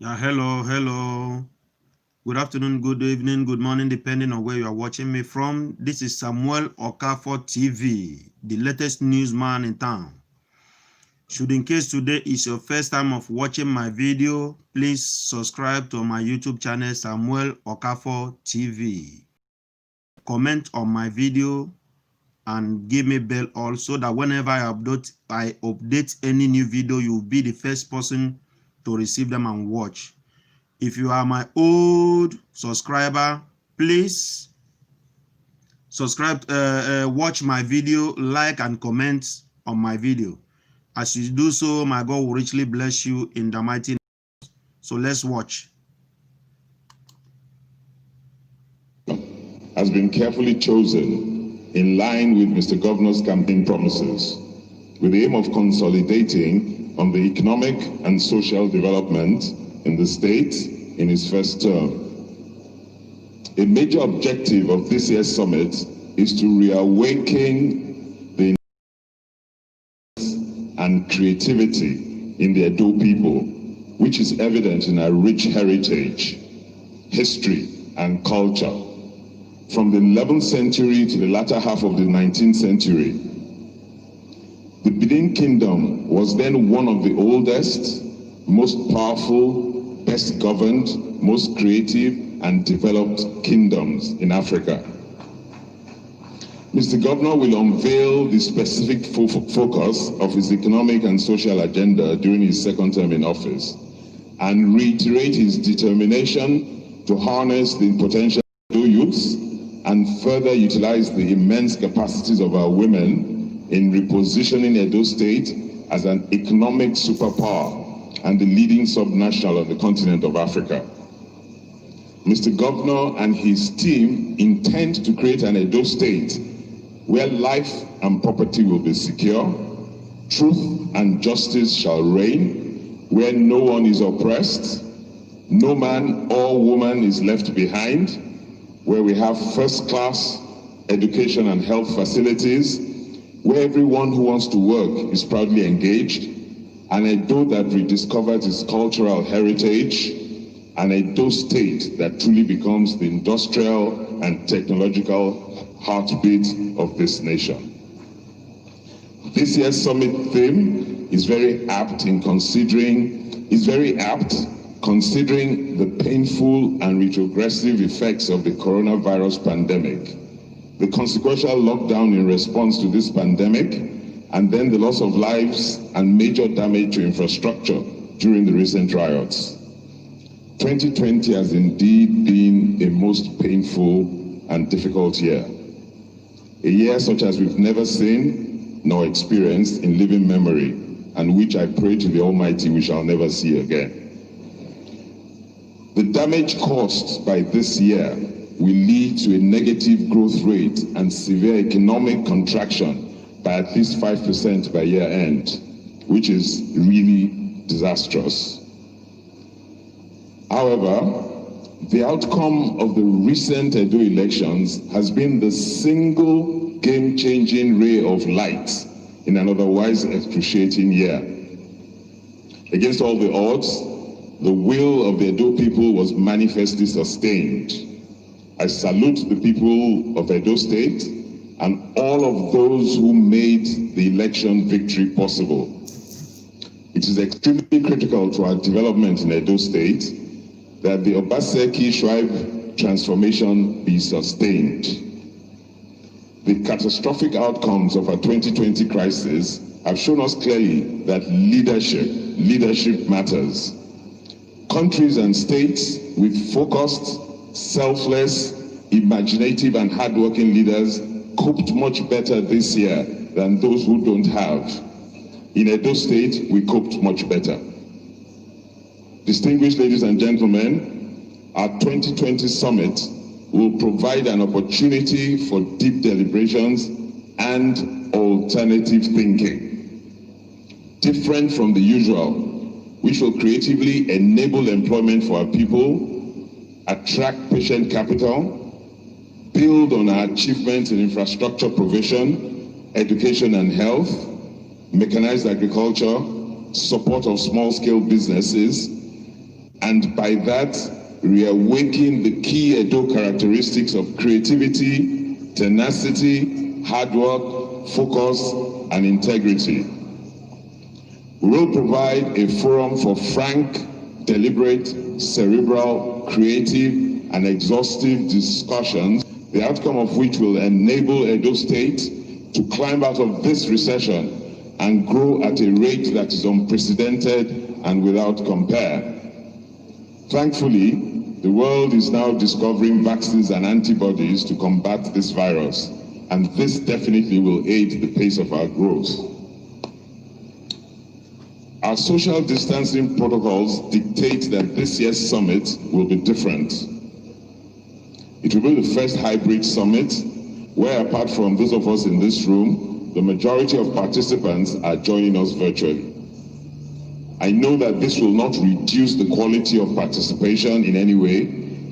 Yeah, hello. Good afternoon, good evening, good morning, depending on where you are watching me from. This is Samuel Okafor TV, the latest newsman in town. Should in case today is your first time of watching my video, please subscribe to my YouTube channel, Samuel Okafor TV. Comment on my video and give me bell all so that whenever I update any new video, you'll be the first person to receive them and watch. If you are my old subscriber, please subscribe, watch my video, like and comment on my video. As you do so, my God will richly bless you in the mighty name. So let's watch. Has been carefully chosen in line with Mr. Governor's campaign promises, with the aim of consolidating on the economic and social development in the state in his first term. A major objective of this year's summit is to reawaken the and creativity in the Edo people, which is evident in our rich heritage, history, and culture. From the 11th century to the latter half of the 19th century, the Benin Kingdom was then one of the oldest, most powerful, best governed, most creative, and developed kingdoms in Africa. Mr. Governor will unveil the specific focus of his economic and social agenda during his second term in office and reiterate his determination to harness the potential of youths and further utilize the immense capacities of our women in repositioning Edo State as an economic superpower and the leading subnational on the continent of Africa. Mr. Governor and his team intend to create an Edo State where life and property will be secure, truth and justice shall reign, where no one is oppressed, no man or woman is left behind, where we have first-class education and health facilities, where everyone who wants to work is proudly engaged, an Edo that rediscovers its cultural heritage, an Edo State that truly becomes the industrial and technological heartbeat of this nation. This year's summit theme is very apt considering the painful and retrogressive effects of the coronavirus pandemic, the consequential lockdown in response to this pandemic, and then the loss of lives and major damage to infrastructure during the recent riots. 2020 has indeed been a most painful and difficult year. A year such as we've never seen nor experienced in living memory, and which I pray to the Almighty we shall never see again. The damage caused by this year will lead to a negative growth rate and severe economic contraction by at least 5% by year end, which is really disastrous. However, the outcome of the recent Edo elections has been the single game-changing ray of light in an otherwise excruciating year. Against all the odds, the will of the Edo people was manifestly sustained. I salute the people of Edo State and all of those who made the election victory possible. It is extremely critical to our development in Edo State that the Obaseki tribe transformation be sustained. The catastrophic outcomes of our 2020 crisis have shown us clearly that leadership matters. Countries and states with focused, selfless, imaginative and hardworking leaders coped much better this year than those who don't have. In Edo State, we coped much better. Distinguished ladies and gentlemen, our 2020 summit will provide an opportunity for deep deliberations and alternative thinking, different from the usual, which will creatively enable employment for our people, attract patient capital, build on our achievements in infrastructure provision, education and health, mechanized agriculture, support of small-scale businesses, and by that reawaken the key Edo characteristics of creativity, tenacity, hard work, focus, and integrity. We will provide a forum for frank, deliberate, cerebral, creative, and exhaustive discussions, the outcome of which will enable Edo State to climb out of this recession and grow at a rate that is unprecedented and without compare. Thankfully, the world is now discovering vaccines and antibodies to combat this virus, and this definitely will aid the pace of our growth. Our social distancing protocols dictate that this year's summit will be different. It will be the first hybrid summit where, apart from those of us in this room, the majority of participants are joining us virtually. I know that this will not reduce the quality of participation in any way,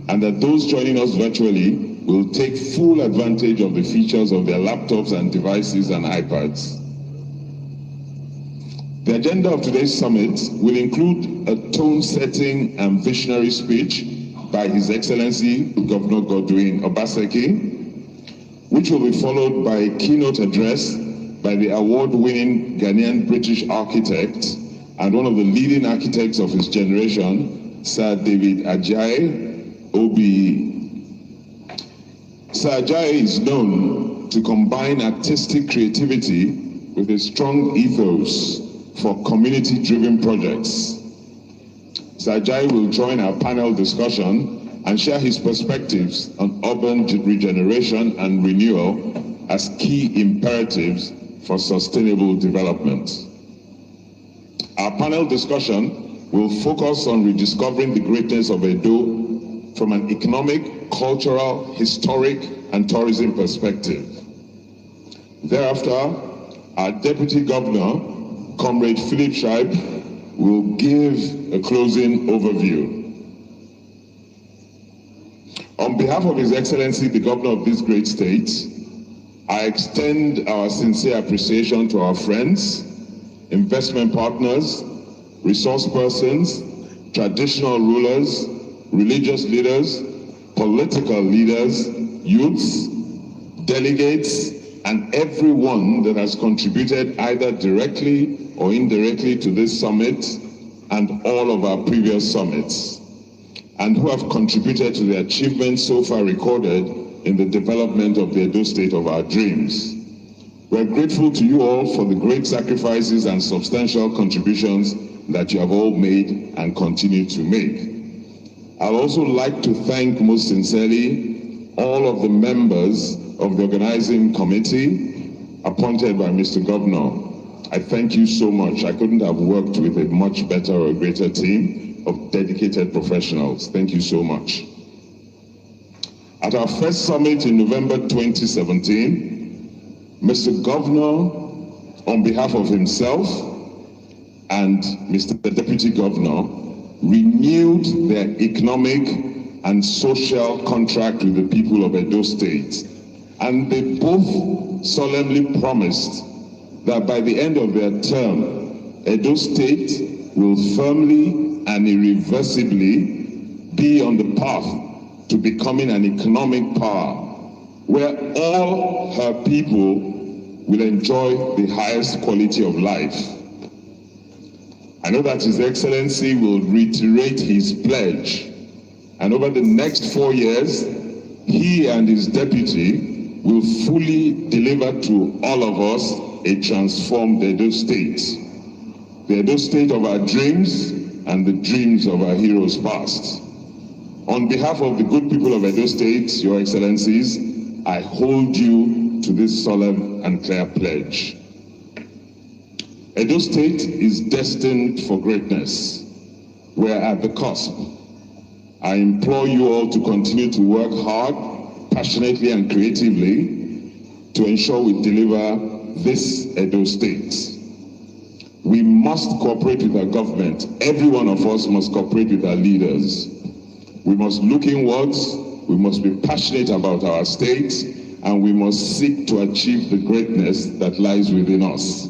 and that those joining us virtually will take full advantage of the features of their laptops and devices and iPads. The agenda of today's summit will include a tone-setting and visionary speech by His Excellency Governor Godwin Obaseki, which will be followed by a keynote address by the award-winning Ghanaian British architect and one of the leading architects of his generation, Sir David Ajayi, OBE. Sir Ajayi is known to combine artistic creativity with a strong ethos for community-driven projects. Sir Ajayi will join our panel discussion and share his perspectives on urban regeneration and renewal as key imperatives for sustainable development. Our panel discussion will focus on rediscovering the greatness of Edo from an economic, cultural, historic, and tourism perspective. Thereafter, our Deputy Governor, Comrade Philip Scheib, will give a closing overview. On behalf of His Excellency, the Governor of this great state, I extend our sincere appreciation to our friends, investment partners, resource persons, traditional rulers, religious leaders, political leaders, youths, delegates, and everyone that has contributed either directly or indirectly to this summit and all of our previous summits, and who have contributed to the achievements so far recorded in the development of the Edo State of our dreams. We're grateful to you all for the great sacrifices and substantial contributions that you have all made and continue to make. I'd also like to thank most sincerely all of the members of the organizing committee appointed by Mr. Governor. I thank you so much. I couldn't have worked with a much better or greater team of dedicated professionals. Thank you so much. At our first summit in November 2017, Mr. Governor, on behalf of himself and Mr. Deputy Governor, renewed their economic and social contract with the people of Edo State. And they both solemnly promised that by the end of their term, Edo State will firmly and irreversibly be on the path to becoming an economic power where all her people will enjoy the highest quality of life. I know that His Excellency will reiterate his pledge, and over the next 4 years, he and his deputy will fully deliver to all of us a transformed Edo State. The Edo State of our dreams and the dreams of our heroes past. On behalf of the good people of Edo State, Your Excellencies, I hold you to this solemn and clear pledge. Edo State is destined for greatness. We're at the cusp. I implore you all to continue to work hard, passionately and creatively to ensure we deliver this Edo State. We must cooperate with our government. Every one of us must cooperate with our leaders. We must look inwards, we must be passionate about our state, and we must seek to achieve the greatness that lies within us.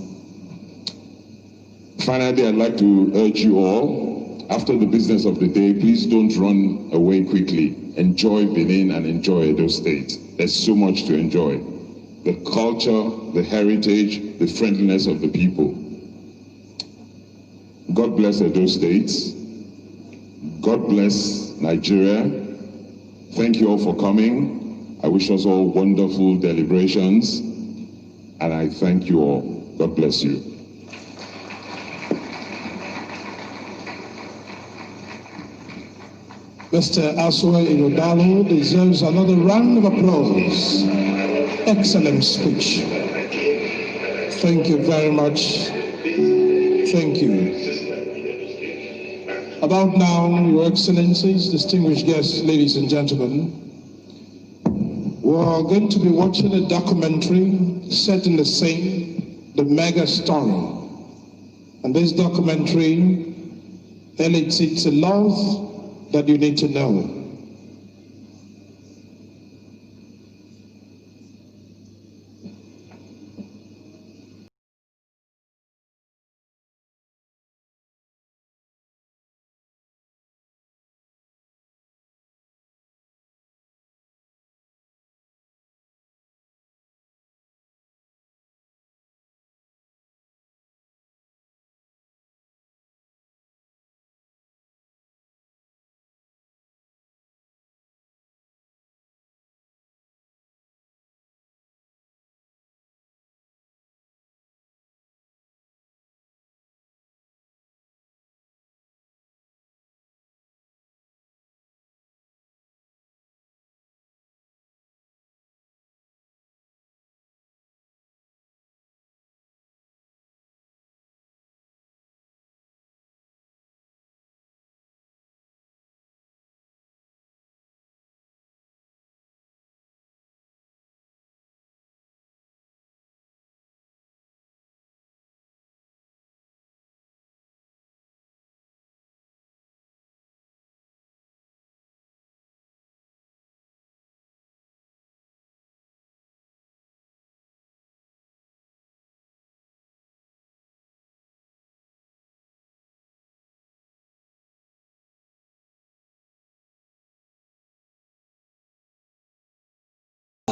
Finally, I'd like to urge you all After the business of the day, please don't run away quickly. Enjoy Benin and enjoy Edo State. There's so much to enjoy. The culture, the heritage, the friendliness of the people. God bless Edo State. God bless Nigeria. Thank you all for coming. I wish us all wonderful deliberations. And I thank you all. God bless you. Mr. Aswe Irodalo deserves another round of applause. Excellent speech. Thank you very much. Thank you. About now, Your Excellencies, distinguished guests, ladies and gentlemen, we are going to be watching a documentary set in the same, the mega story. And this documentary elicits a lot that you need to know.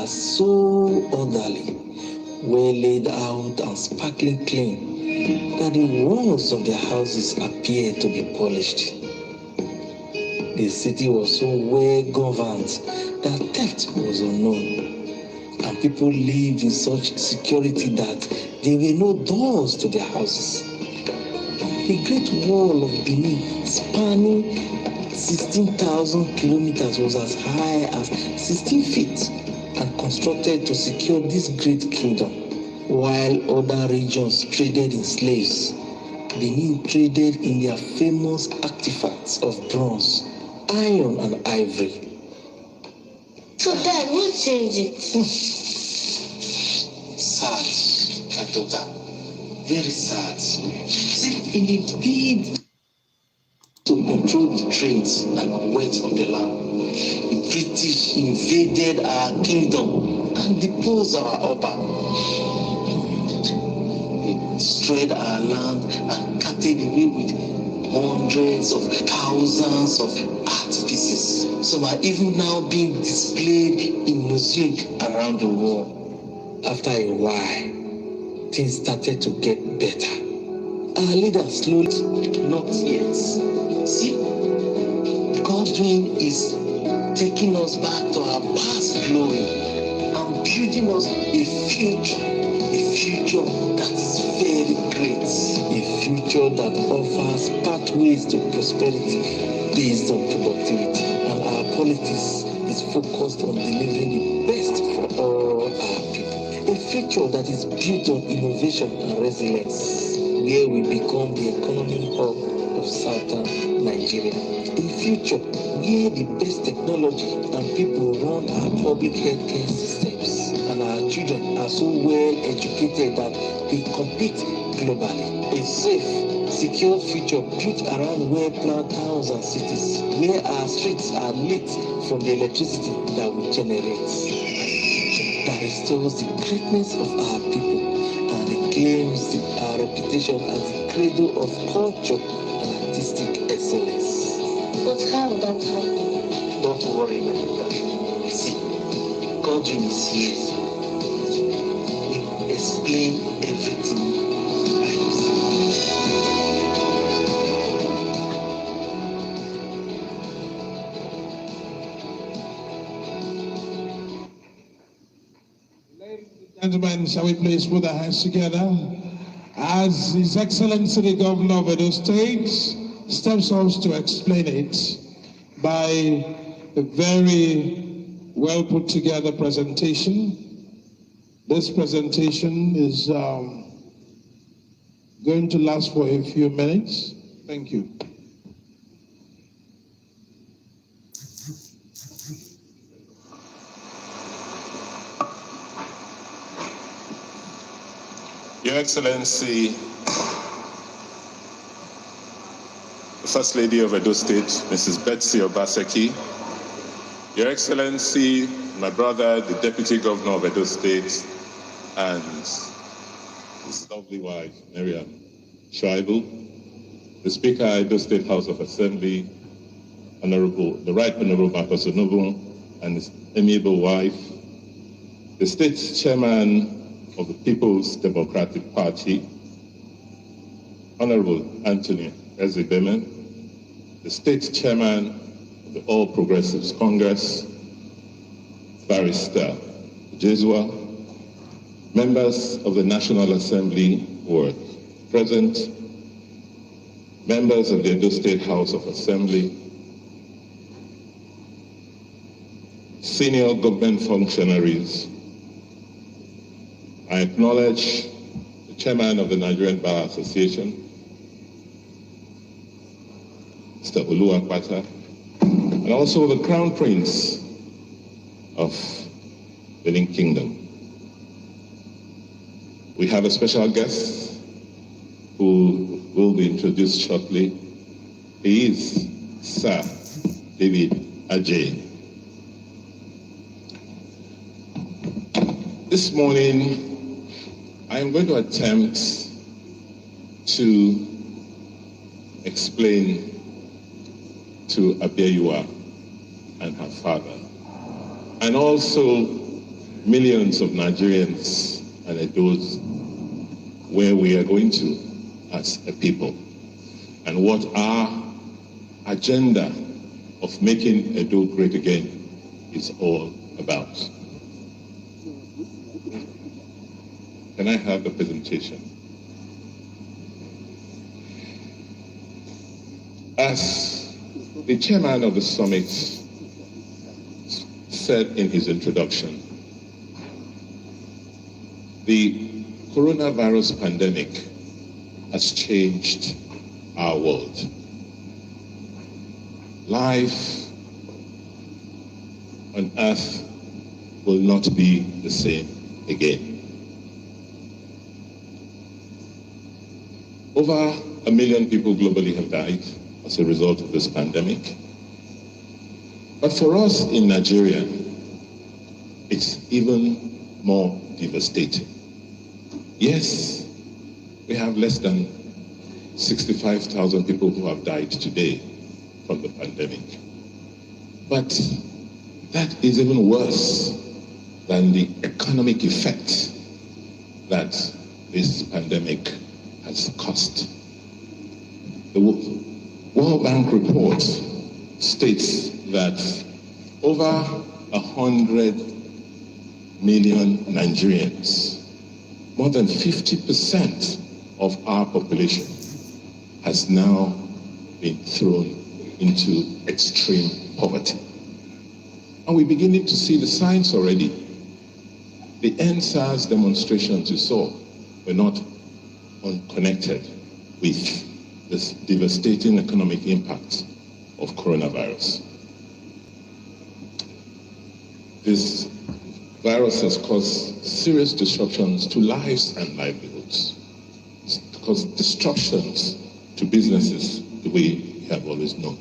So orderly, well laid out and sparkling clean that the walls of their houses appear to be polished. The city was so well governed that theft was unknown, and people lived in such security that there were no doors to their houses. The Great Wall of Benin, spanning 16,000 kilometers, was as high as 16 feet and constructed to secure this great kingdom. While other regions traded in slaves, Benin traded in their famous artifacts of bronze, iron, and ivory. So Dad, what changed it? Sad, my daughter. Very sad. See, in the bid to control the trades and wealth of the land, the British invaded our kingdom and deposed our Oba. They destroyed our land and carted away with hundreds of thousands of art pieces. Some are even now being displayed in museums around the world. After a while, things started to get better. Our leaders slowly, not yet. See, Godwin is taking us back to our past glory and building us a future that is very great, a future that offers pathways to prosperity based on productivity, and our politics is focused on delivering the best for all our people, a future that is built on innovation and resilience, where we become the economic hub of southern Nigeria, a future where the best technology and people run our public healthcare systems, and our children are so well educated that they compete globally. A safe, secure future built around well-planned towns and cities, where our streets are lit from the electricity that we generate, that restores the greatness of our people and reclaims our reputation as the cradle of culture and artistic excellence. But how would that happen? Don't worry, my daughter. See, God initiates. We explain everything by himself. Gentlemen, shall we please put our hands together as His Excellency the Governor of Edo State steps up to explain it by a very well put together presentation. This presentation is going to last for a few minutes. Thank you. Your Excellency, the First Lady of Edo State, Mrs. Betsy Obaseki, Your Excellency, my brother, the Deputy Governor of Edo State, and his lovely wife, Miriam Schreiber, the Speaker of Edo State House of Assembly, the Right Honorable Marcus Onobu, and his amiable wife, the State Chairman of the People's Democratic Party, Honorable Anthony Ezebeme, the State Chairman of the All Progressives Congress, Barrister Jesua, members of the National Assembly who are present, members of the Edo State House of Assembly, senior government functionaries. I acknowledge the chairman of the Nigerian Bar Association, Mr. Olu Akpata, and also the Crown Prince of Benin Kingdom. We have a special guest who will be introduced shortly. He is Sir David Ajay. This morning, I am going to attempt to explain to Abiyua and her father, and also millions of Nigerians and Edos, where we are going to as a people, and what our agenda of making Edo great again is all about. Can I have the presentation? As the chairman of the summit said in his introduction, the coronavirus pandemic has changed our world. Life on Earth will not be the same again. Over 1 million people globally have died as a result of this pandemic. But for us in Nigeria, it's even more devastating. Yes, we have less than 65,000 people who have died today from the pandemic. But that is even worse than the economic effect that this pandemic has cost. The World Bank report states that over 100 million Nigerians, more than 50% of our population, has now been thrown into extreme poverty. And we're beginning to see the signs already. The NSAS demonstrations you saw were not unconnected with this devastating economic impact of coronavirus. This virus has caused serious disruptions to lives and livelihoods. It's caused disruptions to businesses the way we have always known.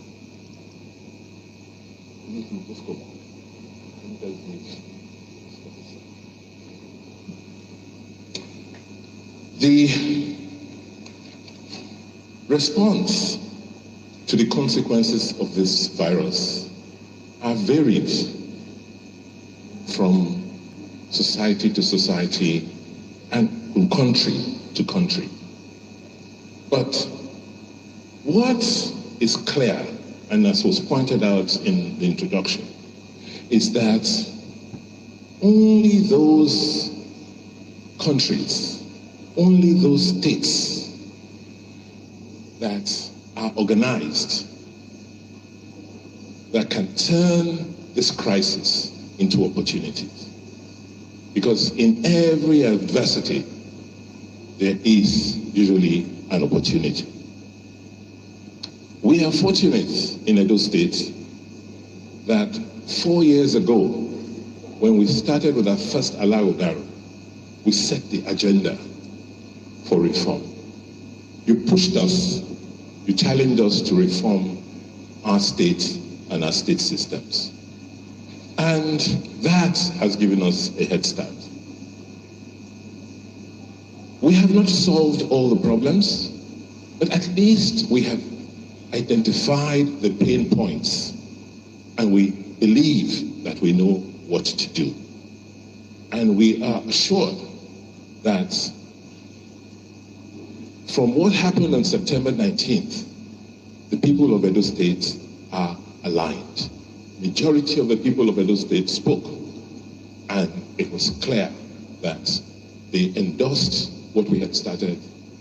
The response to the consequences of this virus are varied from society to society and from country to country. But what is clear, and as was pointed out in the introduction, is that only those countries, only those states that are organized, that can turn this crisis into opportunities. Because in every adversity, there is usually an opportunity. We are fortunate in Edo State that 4 years ago, when we started with our first Alagodaro, we set the agenda for reform. You pushed us, you challenged us to reform our state and our state systems. And that has given us a head start. We have not solved all the problems, but at least we have identified the pain points, and we believe that we know what to do. And we are assured that from what happened on September 19th, the people of Edo State are aligned. Majority of the people of Edo State spoke, and it was clear that they endorsed what we had started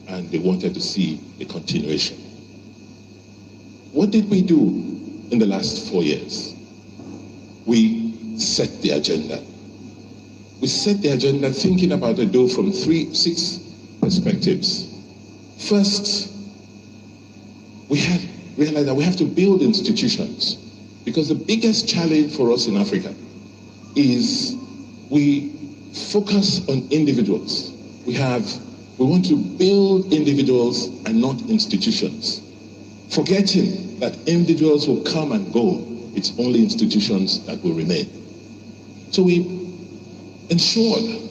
and they wanted to see a continuation. What did we do in the last 4 years? We set the agenda. We set the agenda thinking about Edo from 6 perspectives. First, we had realized that we have to build institutions, because the biggest challenge for us in Africa is we focus on individuals. We want to build individuals and not institutions, forgetting that individuals will come and go. It's only institutions that will remain. So we ensured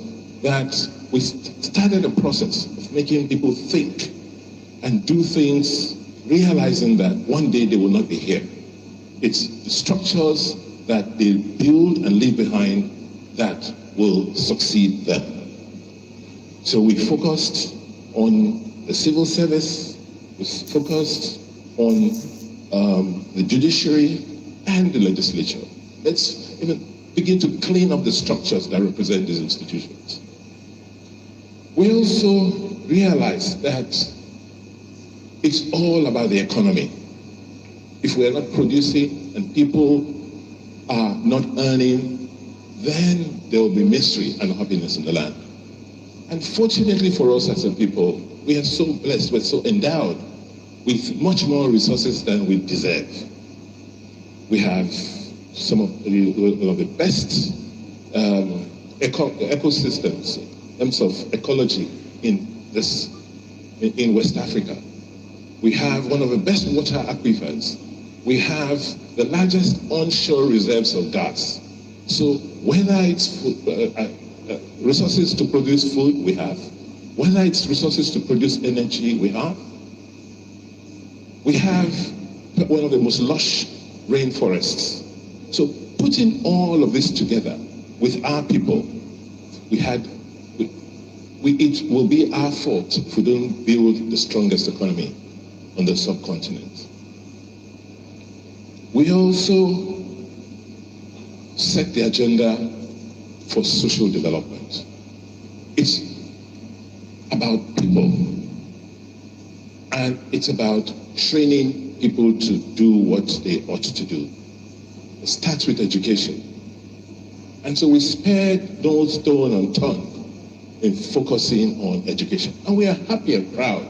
that we started a process of making people think and do things, realizing that one day they will not be here. It's the structures that they build and leave behind that will succeed them. So we focused on the civil service, we focused on the judiciary and the legislature. Let's even begin to clean up the structures that represent these institutions. We also realized that it's all about the economy. If we are not producing and people are not earning, then there will be misery and unhappiness in the land. And fortunately for us as a people, we are so blessed, we're so endowed with much more resources than we deserve. We have some of the best ecosystems in terms of ecology in West Africa. We have one of the best water aquifers. We have the largest onshore reserves of gas. So whether it's resources to produce food, we have. Whether it's resources to produce energy, we have. We have one of the most lush rainforests. So putting all of this together with our people, it will be our fault if we don't build the strongest economy on the subcontinent. We also set the agenda for social development. It's about people, and it's about training people to do what they ought to do. It starts with education. And so we spared no stone unturned in focusing on education. And we are happy and proud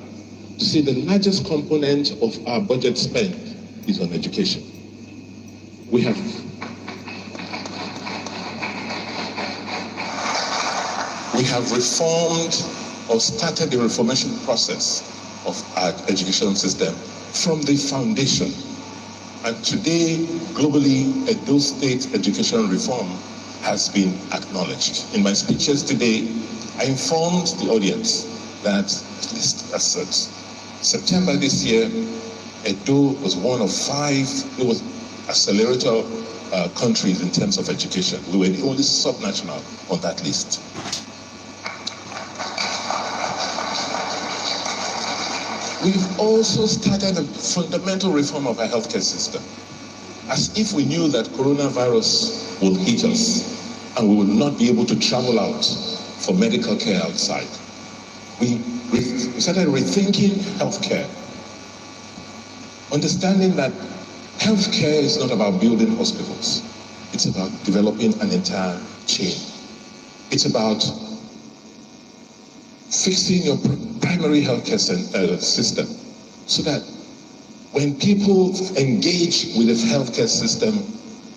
to see the largest component of our budget spend is on education. We have reformed or started the reformation process of our education system from the foundation. And today, globally, Edo State education reform has been acknowledged. In my speeches today, I informed the audience that at least as such, September this year, Edo was one of 5, it was accelerator countries in terms of education. We were the only subnational on that list. We've also started a fundamental reform of our healthcare system. As if we knew that coronavirus would hit us and we would not be able to travel out for medical care outside. We started rethinking healthcare, understanding that healthcare is not about building hospitals. It's about developing an entire chain. It's about fixing your primary healthcare system so that when people engage with the healthcare system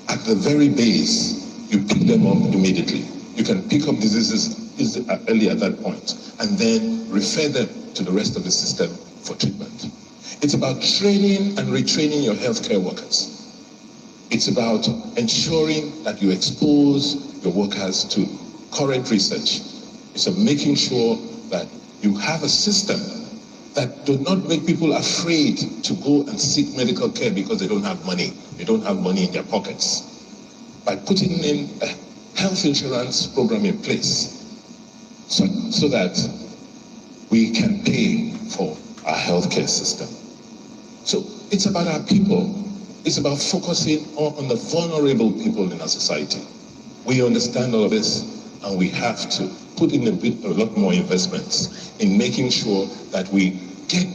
at the very base, you pick them up immediately. You can pick up diseases early at that point and then refer them to the rest of the system for treatment. It's about training and retraining your healthcare workers. It's about ensuring that you expose your workers to current research. It's about making sure that you have a system that do not make people afraid to go and seek medical care because they don't have money. They don't have money in their pockets. By putting in a health insurance program in place so that we can pay for our healthcare system. So it's about our people. It's about focusing on the vulnerable people in our society. We understand all of this, and we have to put in a lot more investments in making sure that we get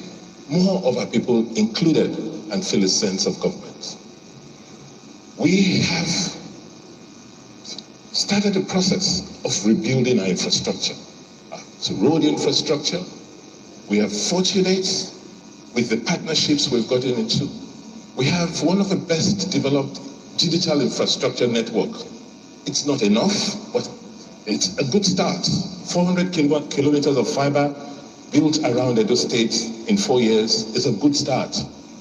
more of our people included and feel a sense of government. We have started the process of rebuilding our infrastructure. So road infrastructure, we are fortunate with the partnerships we've gotten into. We have one of the best developed digital infrastructure network. It's not enough, but it's a good start. 400 kilometers of fiber built around Edo State in 4 years is a good start,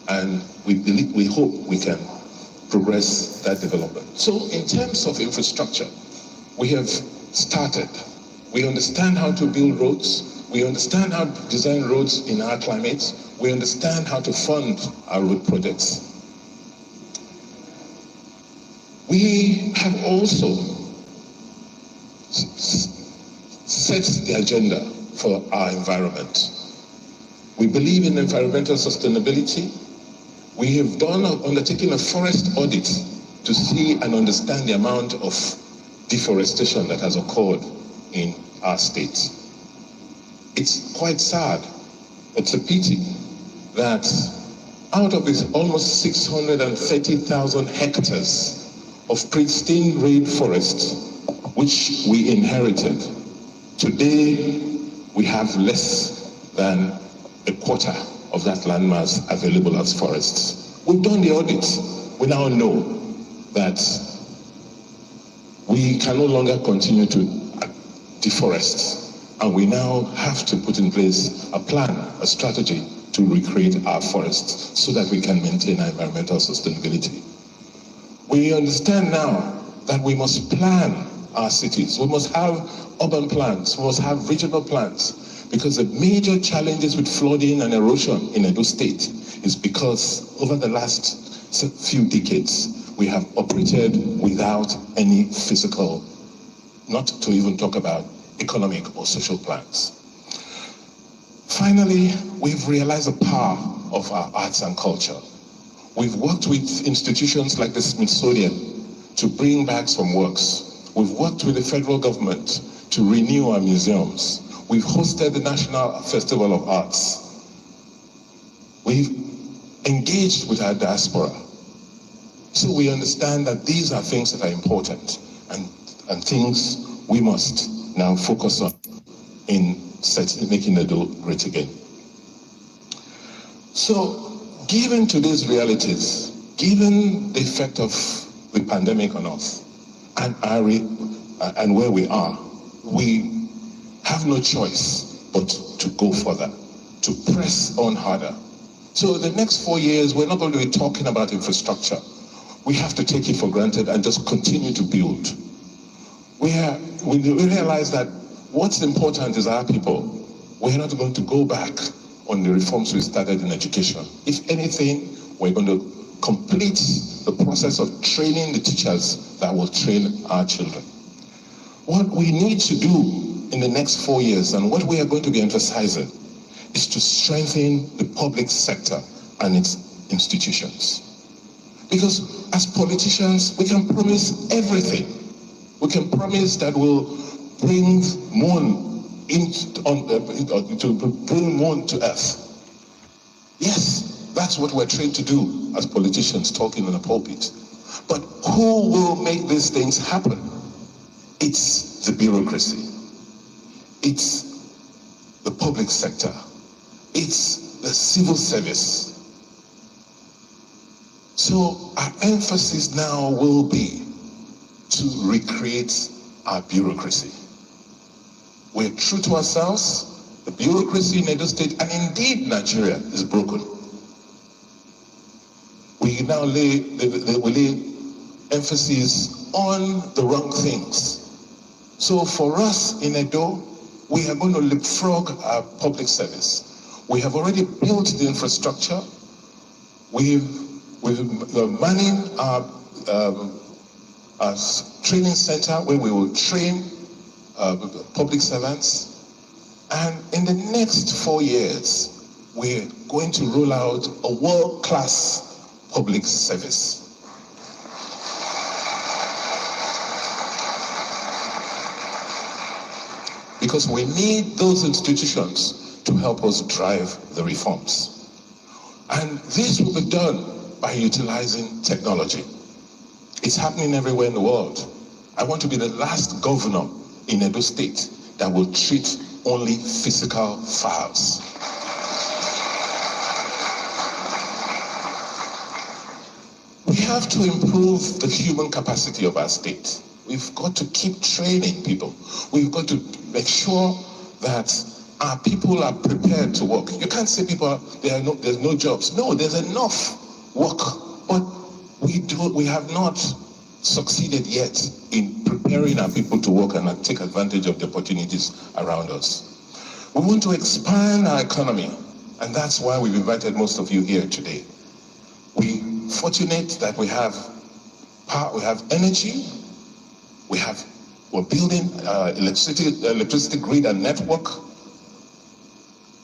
and we hope we can progress that development. So in terms of infrastructure, we have started. We understand how to build roads. We understand how to design roads in our climate. We understand how to fund our road projects. We have also set the agenda for our environment. We believe in environmental sustainability. We have undertaken a forest audit to see and understand the amount of deforestation that has occurred in our state. It's quite sad, it's a pity that out of this almost 630,000 hectares of pristine rainforest which we inherited, today we have less than a quarter of that landmass available as forests. We've done the audit. We now know that we can no longer continue to deforest, and we now have to put in place a plan, a strategy to recreate our forests so that we can maintain our environmental sustainability. We understand now that we must plan our cities. We must have urban plans. We must have regional plans, because the major challenges with flooding and erosion in Edo State is because over the last few decades, we have operated without any physical, not to even talk about economic or social plans. Finally, we've realized the power of our arts and culture. We've worked with institutions like the Smithsonian to bring back some works. We've worked with the federal government to renew our museums. We've hosted the National Festival of Arts. We've engaged with our diaspora. So we understand that these are things that are important and things we must now focus on in making Edo great again. So, given today's realities, given the effect of the pandemic on us and where we are, we have no choice but to go further, to press on harder. So the next 4 years, we're not going to be talking about infrastructure. We have to take it for granted and just continue to build. We realize that what's important is our people. We're not going to go back on the reforms we started in education. If anything, we're going to complete the process of training the teachers that will train our children. What we need to do in the next 4 years, and what we are going to be emphasizing, is to strengthen the public sector and its institutions. Because as politicians, we can promise everything. We can promise that we'll bring moon to bring moon to earth. Yes, that's what we're trained to do as politicians, talking in a pulpit. But who will make these things happen? It's the bureaucracy. It's the public sector. It's the civil service. So our emphasis now will be to recreate our bureaucracy. We're true to ourselves. The bureaucracy in Edo State, and indeed Nigeria, is broken. We now lay emphasis on the wrong things. So for us in Edo, we are going to leapfrog our public service. We have already built the infrastructure. We're manning our training center where we will train public servants. And in the next 4 years, we're going to roll out a world-class public service. Because we need those institutions to help us drive the reforms. And this will be done by utilizing technology. It's happening everywhere in the world. I want to be the last governor in Edo State that will treat only physical files. We have to improve the human capacity of our state. We've got to keep training people. We've got to make sure that our people are prepared to work. You can't say there's no jobs. No, there's enough work, but we have not succeeded yet in preparing our people to work and take advantage of the opportunities around us. We want to expand our economy, and that's why we've invited most of you here today. We're fortunate that we have power, we have energy, we're building electricity grid and network,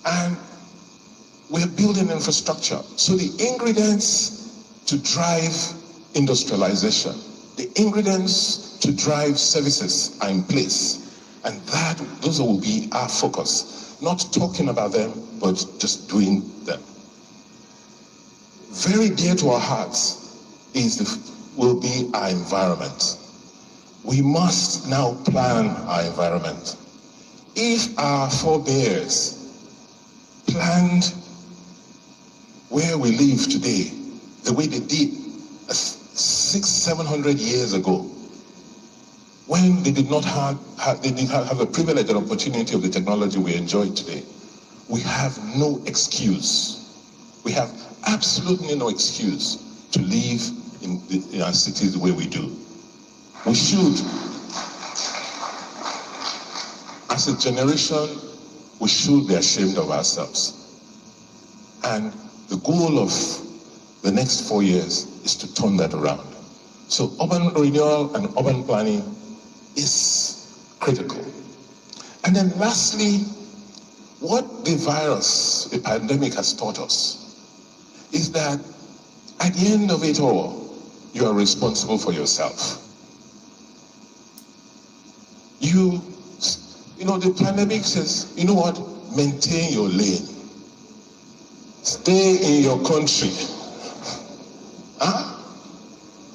and we're building infrastructure. So the ingredients to drive industrialization, the ingredients to drive services are in place, and those will be our focus. Not talking about them, but just doing them. Very dear to our hearts will be our environment. We must now plan our environment. If our forebears planned where we live today the way they did 600-700 years ago, when they did not have the privilege and opportunity of the technology we enjoy today, we have no excuse. We have absolutely no excuse to live in our cities the way we do. We should, as a generation, we should be ashamed of ourselves. And the goal of the next 4 years is to turn that around. So urban renewal and urban planning is critical. And then lastly, what the pandemic has taught us is that at the end of it all, you are responsible for yourself. The pandemic says, you know what? Maintain your lane. Stay in your country.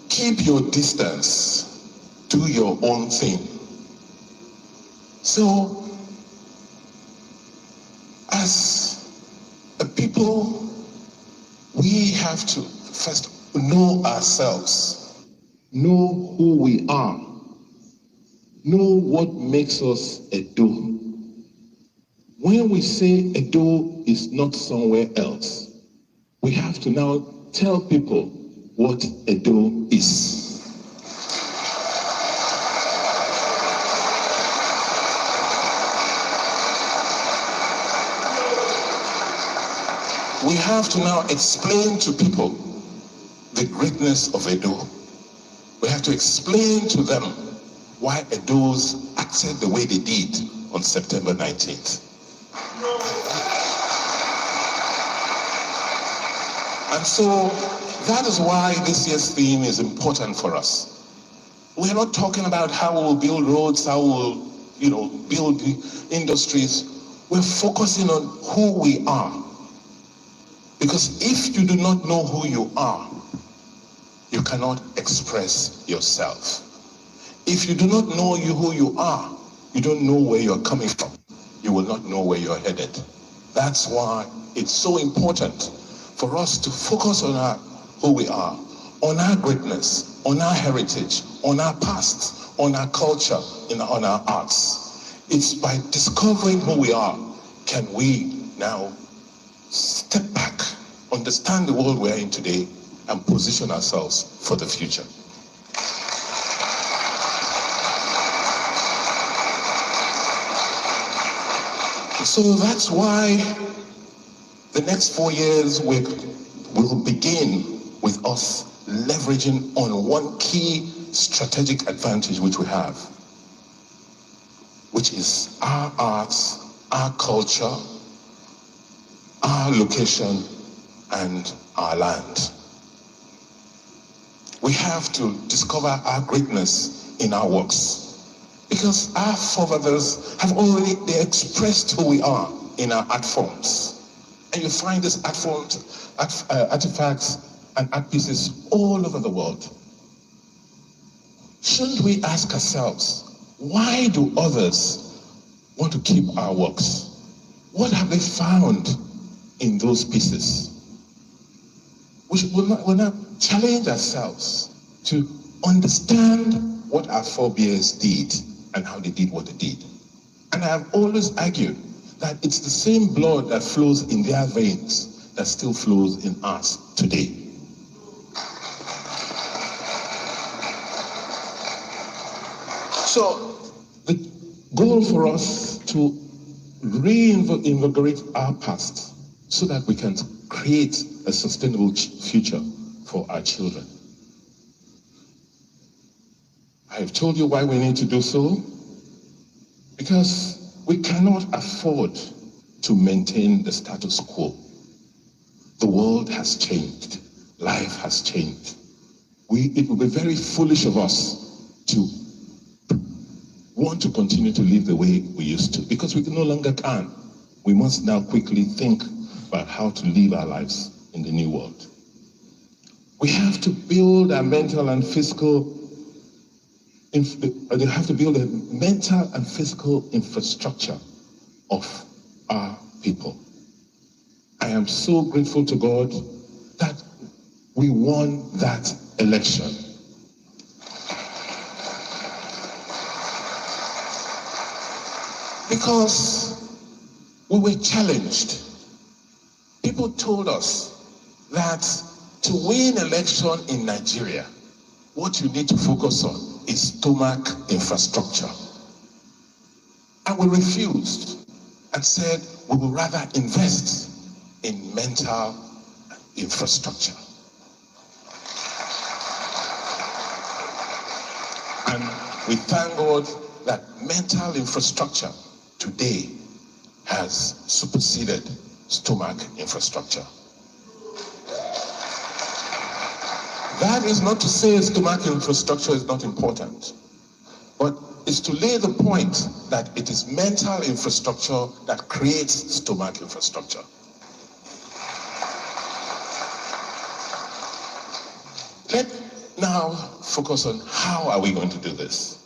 Keep your distance. Do your own thing. So, as a people, we have to first know ourselves, know who we are, know what makes us Edo. When we say Edo is not somewhere else, we have to now tell people what Edo is. We have to now explain to people the greatness of Edo. We have to explain to them why Edos acted the way they did on September 19th. And so that is why this year's theme is important for us. We're not talking about how we'll build roads, how we'll, build the industries. We're focusing on who we are. Because if you do not know who you are, you cannot express yourself. If you do not know who you are, you don't know where you're coming from. You will not know where you're headed. That's why it's so important for us to focus on who we are, on our greatness, on our heritage, on our past, on our culture, on our arts. It's by discovering who we are can we now step back, understand the world we're in today, and position ourselves for the future. So that's why the next 4 years will begin with us leveraging on one key strategic advantage which we have, which is our arts, our culture, our location, and our land. We have to discover our greatness in our works, because our forefathers have already expressed who we are in our art forms. And you find these art forms, artifacts and art pieces all over the world. Shouldn't we ask ourselves, why do others want to keep our works? What have they found in those pieces? We'll not challenge ourselves to understand what our forebears did and how they did what they did. And I have always argued that it's the same blood that flows in their veins that still flows in us today. So the goal for us to reinvigorate our past so that we can create a sustainable future for our children. I have told you why we need to do so. Because we cannot afford to maintain the status quo. The world has changed. Life has changed. It would be very foolish of us to want to continue to live the way we used to, because we no longer can. We must now quickly think about how to live our lives in the new world. We have to build our mental and physical they have to build a mental and physical infrastructure of our people. I am so grateful to God that we won that election. Because we were challenged. People told us that to win election in Nigeria, what you need to focus on is stomach infrastructure. And we refused and said we would rather invest in mental infrastructure. And we thank God that mental infrastructure today has superseded stomach infrastructure. That is not to say stomach infrastructure is not important, but it's to lay the point that it is mental infrastructure that creates stomach infrastructure. Let's now focus on how are we going to do this.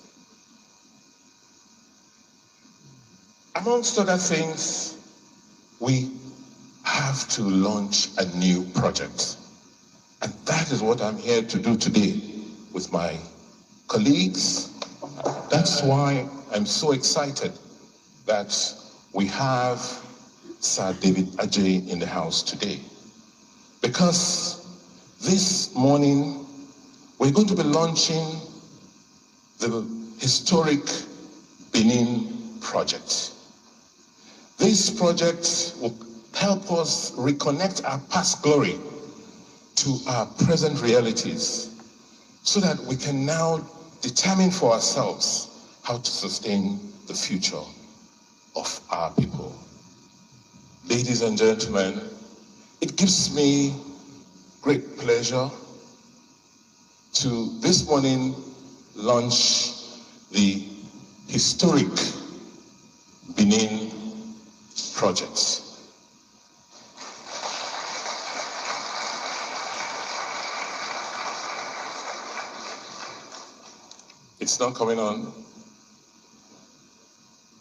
Amongst other things, we have to launch a new project. And that is what I'm here to do today with my colleagues. That's why I'm so excited that we have Sir David Ajay in the house today. Because this morning, we're going to be launching the historic Benin project. This project will help us reconnect our past glory to our present realities so that we can now determine for ourselves how to sustain the future of our people. Ladies and gentlemen, it gives me great pleasure to this morning launch the historic Benin project. It's not coming on.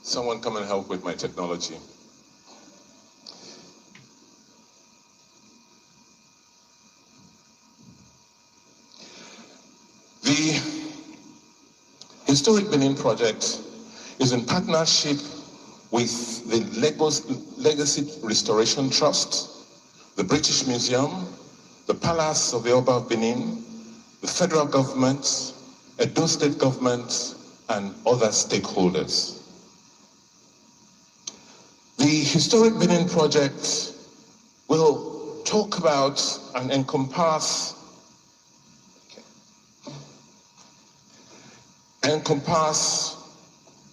Someone come and help with my technology. The Historic Benin Project is in partnership with the Legacy Restoration Trust, the British Museum, the Palace of the Oba of Benin, the federal government, Edo State government, and other stakeholders. The Historic Benin Project will talk about and encompass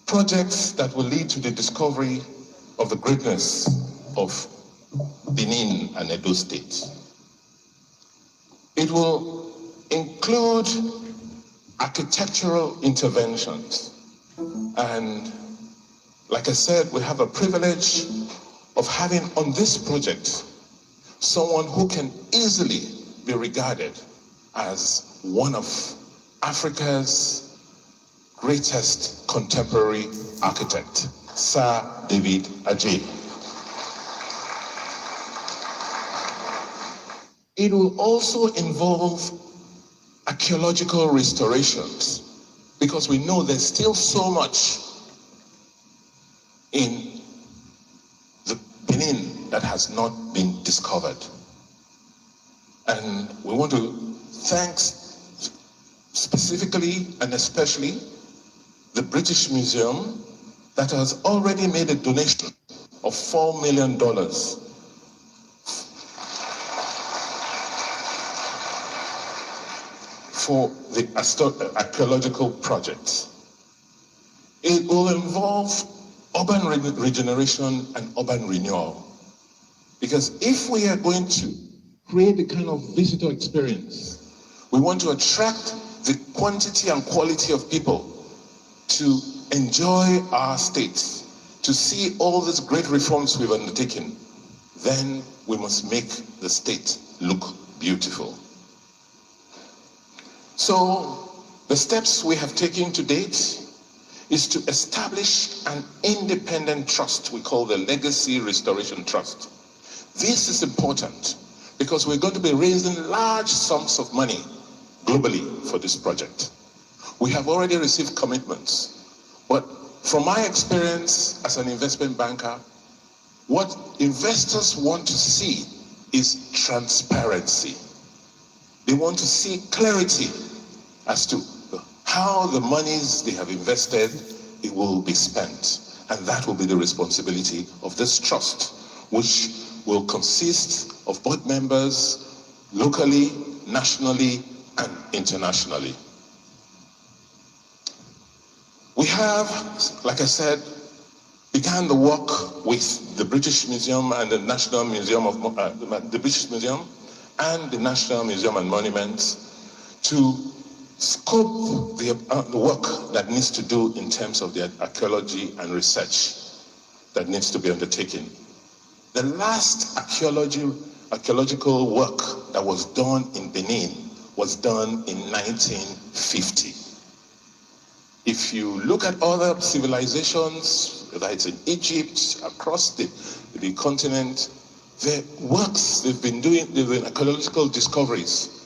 projects that will lead to the discovery of the greatness of Benin and Edo State. It will include architectural interventions. And like I said, we have a privilege of having on this project someone who can easily be regarded as one of Africa's greatest contemporary architect, Sir David Adjaye. It will also involve archaeological restorations, because we know there's still so much in the Benin that has not been discovered. And we want to thank specifically and especially the British Museum that has already made a donation of $4 million for the archaeological projects. It will involve urban regeneration and urban renewal. Because if we are going to create the kind of visitor experience, we want to attract the quantity and quality of people to enjoy our state, to see all these great reforms we've undertaken, then we must make the state look beautiful. So the steps we have taken to date is to establish an independent trust we call the Legacy Restoration Trust. This is important because we're going to be raising large sums of money globally for this project. We have already received commitments, but from my experience as an investment banker, what investors want to see is transparency. They want to see clarity as to how the monies they have invested, it will be spent. And that will be the responsibility of this trust, which will consist of board members locally, nationally, and internationally. We have, like I said, began the work with the British Museum and the National Museum of the British Museum and the National Museum and Monuments to scope the work that needs to do in terms of the archaeology and research that needs to be undertaken. The last archaeological work that was done in Benin was done in 1950. If you look at other civilizations, whether it's in Egypt, across the continent, the works they've been doing, they've been archaeological discoveries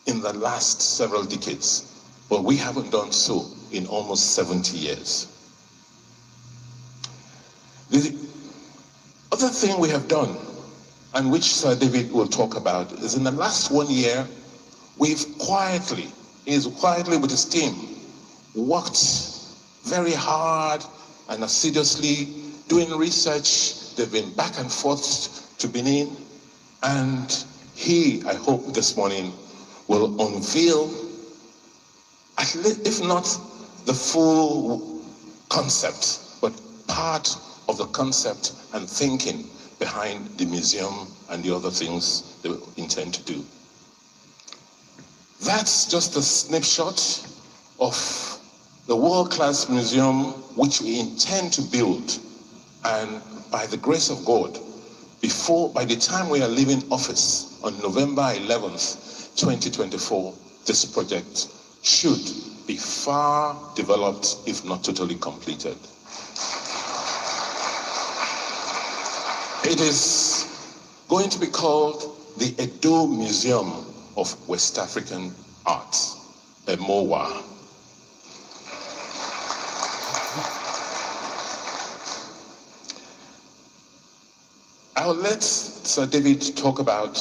in the last several decades. But we haven't done so in almost 70 years. The other thing we have done, and which Sir David will talk about, is in the last 1 year, we've quietly with his team, worked very hard and assiduously doing research. They've been back and forth to Benin, and he, I hope this morning, will unveil, at least, if not the full concept, but part of the concept and thinking behind the museum and the other things they intend to do. That's just a snapshot of the world-class museum which we intend to build. And by the grace of God, by the time we are leaving office on November 11th, 2024, this project should be far developed, if not totally completed. It is going to be called the Edo Museum of West African Arts, EMOWA. I'll let Sir David talk about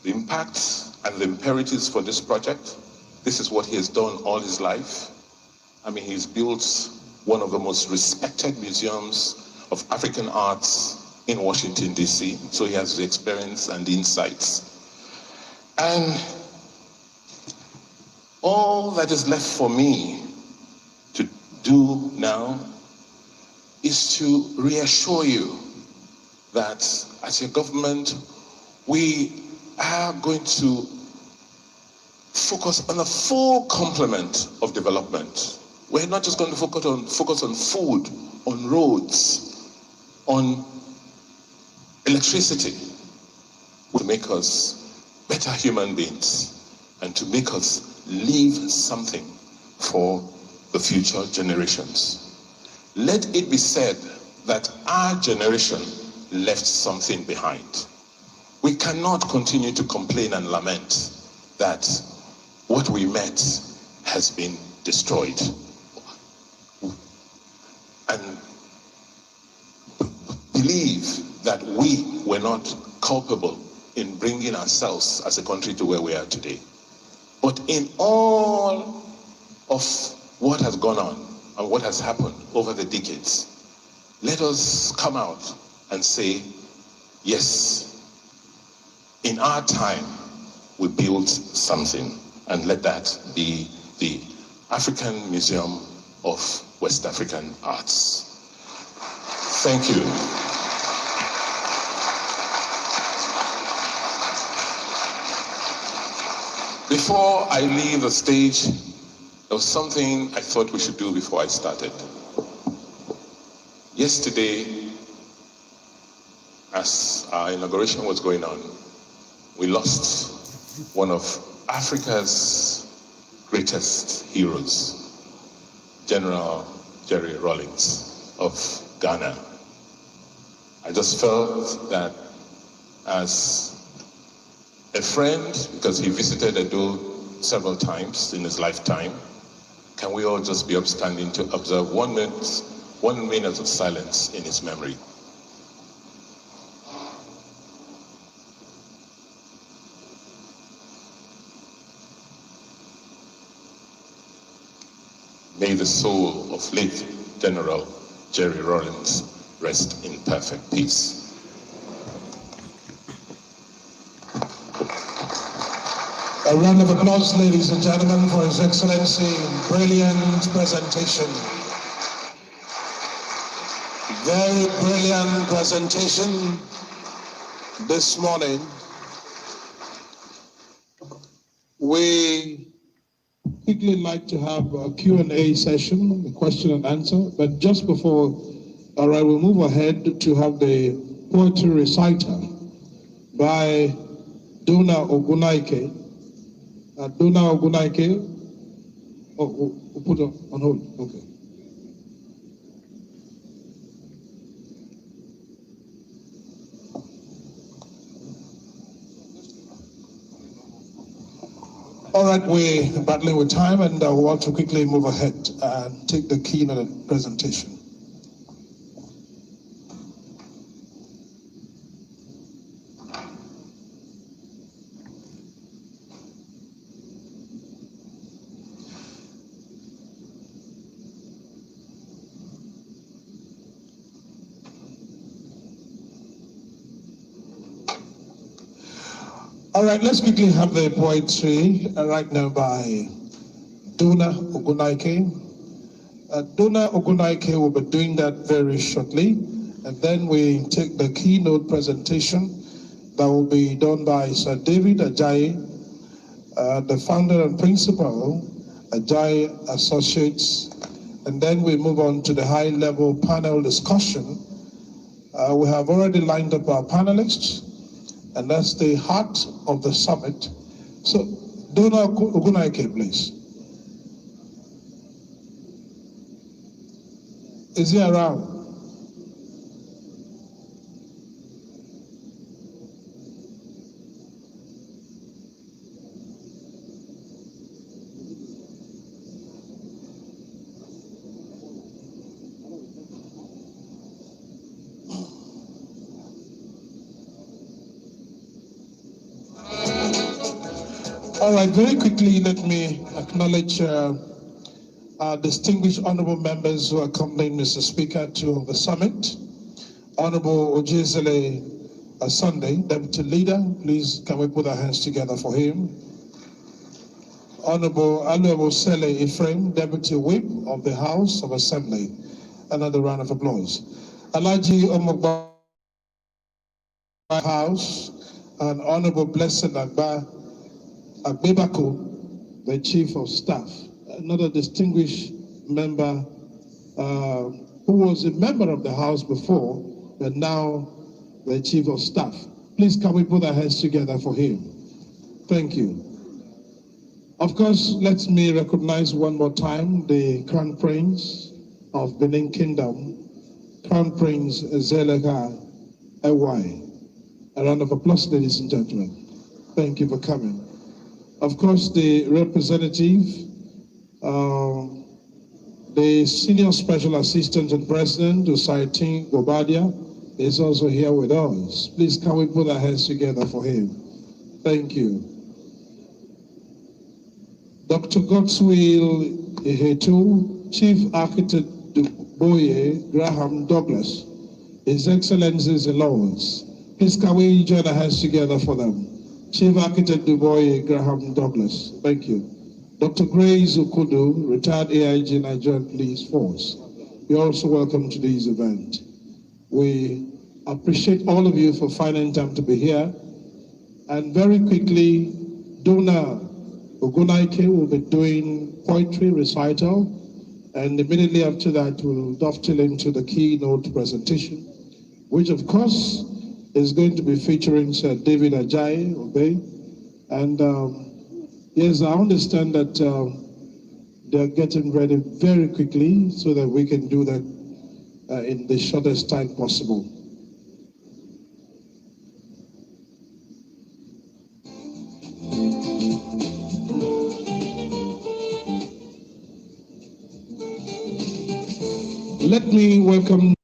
the impact and the imperatives for this project. This is what he has done all his life. I mean, he's built one of the most respected museums of African arts in Washington, D.C., so he has the experience and the insights. And all that is left for me to do now is to reassure you that as a government, we are going to focus on a full complement of development. We're not just going to focus on food, on roads, on electricity, will make us better human beings and to make us leave something for the future generations. Let it be said that our generation left something behind. We cannot continue to complain and lament that what we met has been destroyed. And believe that we were not culpable in bringing ourselves as a country to where we are today. But in all of what has gone on and what has happened over the decades, let us come out and say, yes, in our time, we built something, and let that be the African Museum of West African Arts. Thank you. Before I leave the stage, there was something I thought we should do before I started. Yesterday, as our inauguration was going on, we lost one of Africa's greatest heroes, General Jerry Rawlings of Ghana. I just felt that as a friend, because he visited Edo several times in his lifetime, can we all just be upstanding to observe 1 minute of silence in his memory? May the soul of late General Jerry Rawlings rest in perfect peace. A round of applause, ladies and gentlemen, for His Excellency. Brilliant presentation. Very brilliant presentation this morning. We quickly like to have a Q&A session, a question and answer, but just before, all right, we'll move ahead to have the poetry reciter by Dona Ogunaike. Dona Ogunaike, we'll put it on hold, okay. All right, we're battling with time and we want to quickly move ahead and take the keynote presentation. All right, let's quickly have the poetry right now by Dona Ogunaike. Dona Ogunaike will be doing that very shortly. And then we take the keynote presentation that will be done by Sir David Ajayi, the founder and principal, Ajayi Associates. And then we move on to the high-level panel discussion. We have already lined up our panelists, and that's the heart of the summit. So, Dona Ogunaike, please. Is he around? All right, very quickly, let me acknowledge our distinguished honorable members who accompanied Mr. Speaker to the summit. Honorable Ojezele Sunday, Deputy Leader, please can we put our hands together for him. Honorable Sele Ephraim, Deputy Whip of the House of Assembly. Another round of applause. Alaji Omogba House, and Honorable Blessed Agbebako, the Chief of Staff, another distinguished member who was a member of the House before, but now the Chief of Staff. Please can we put our hands together for him? Thank you. Of course, let me recognize one more time the Crown Prince of Benin Kingdom, Crown Prince Zelega Ewai. A round of applause, ladies and gentlemen. Thank you for coming. Of course, the representative, the Senior Special Assistant and President, Usaitin Gobadia, is also here with us. Please, can we put our hands together for him? Thank you. Dr. Godswill Ihetu, Chief Architect Boye Graham Douglas, His Excellencies and Lords. Please, can we join our hands together for them? Chief Architect Dubois Graham Douglas, thank you. Dr. Grace Okudu, retired AIG Nigerian Police Force. You're also welcome to this event. We appreciate all of you for finding time to be here. And very quickly, Dona Ogunaike will be doing poetry recital. And immediately after that, we'll dovetail into the keynote presentation, which of course is going to be featuring Sir David Ajayi Obey. And yes, I understand that they're getting ready very quickly so that we can do that in the shortest time possible. Let me welcome